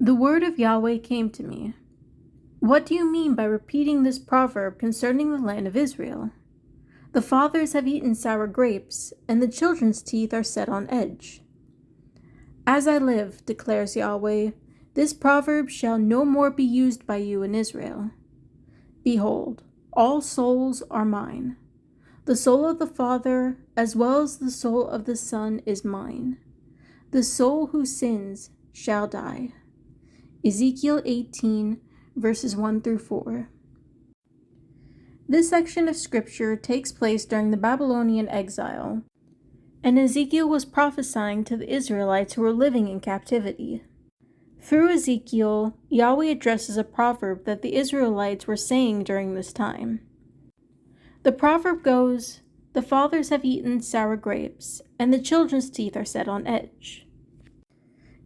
The word of Yahweh came to me. What do you mean by repeating this proverb concerning the land of Israel? The fathers have eaten sour grapes, and the children's teeth are set on edge. As I live, declares Yahweh, this proverb shall no more be used by you in Israel. Behold, all souls are mine. The soul of the Father, as well as the soul of the Son, is mine. The soul who sins shall die. Ezekiel 18, verses 1 through 4. This section of scripture takes place during the Babylonian exile, and Ezekiel was prophesying to the Israelites who were living in captivity. Through Ezekiel, Yahweh addresses a proverb that the Israelites were saying during this time. The proverb goes, "The fathers have eaten sour grapes, and the children's teeth are set on edge."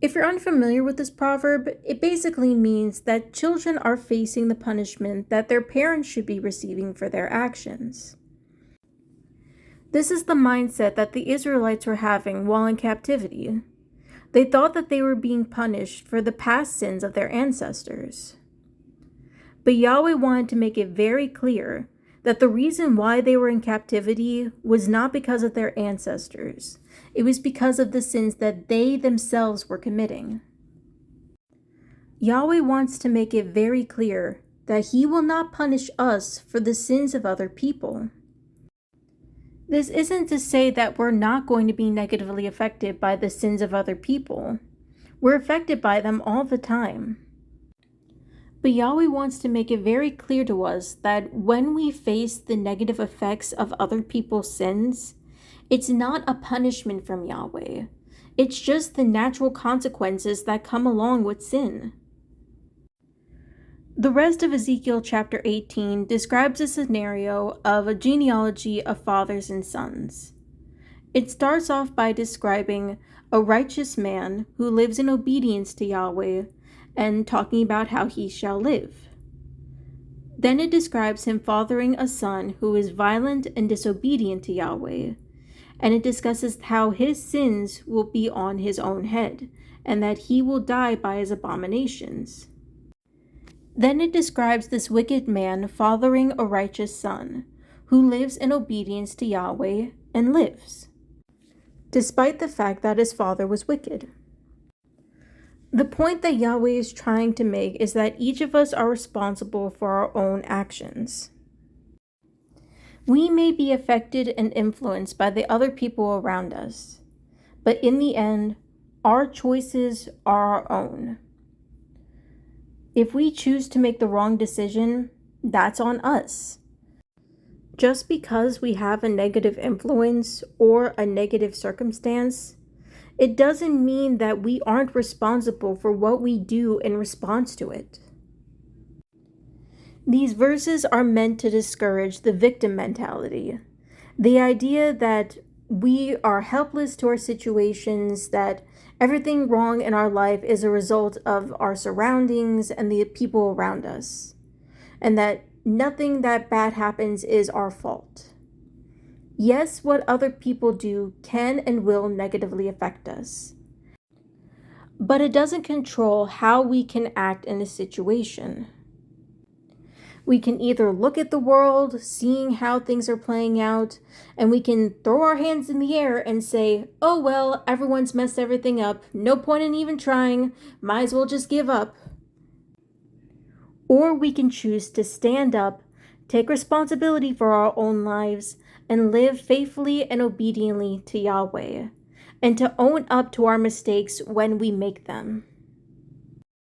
If you're unfamiliar with this proverb, it basically means that children are facing the punishment that their parents should be receiving for their actions. This is the mindset that the Israelites were having while in captivity. They thought that they were being punished for the past sins of their ancestors. But Yahweh wanted to make it very clear that the reason why they were in captivity was not because of their ancestors. It was because of the sins that they themselves were committing. Yahweh wants to make it very clear that He will not punish us for the sins of other people. This isn't to say that we're not going to be negatively affected by the sins of other people. We're affected by them all the time. But Yahweh wants to make it very clear to us that when we face the negative effects of other people's sins, it's not a punishment from Yahweh. It's just the natural consequences that come along with sin. The rest of Ezekiel chapter 18 describes a scenario of a genealogy of fathers and sons. It starts off by describing a righteous man who lives in obedience to Yahweh and talking about how he shall live. Then it describes him fathering a son who is violent and disobedient to Yahweh, and it discusses how his sins will be on his own head, and that he will die by his abominations. Then it describes this wicked man fathering a righteous son, who lives in obedience to Yahweh and lives, despite the fact that his father was wicked. The point that Yahweh is trying to make is that each of us are responsible for our own actions. We may be affected and influenced by the other people around us, but in the end, our choices are our own. If we choose to make the wrong decision, that's on us. Just because we have a negative influence or a negative circumstance, it doesn't mean that we aren't responsible for what we do in response to it. These verses are meant to discourage the victim mentality, the idea that we are helpless to our situations, that everything wrong in our life is a result of our surroundings and the people around us, and that nothing that bad happens is our fault. Yes, what other people do can and will negatively affect us, but it doesn't control how we can act in a situation. We can either look at the world, seeing how things are playing out, and we can throw our hands in the air and say, "Oh well, everyone's messed everything up, no point in even trying, might as well just give up." Or we can choose to stand up, take responsibility for our own lives, and live faithfully and obediently to Yahweh, and to own up to our mistakes when we make them.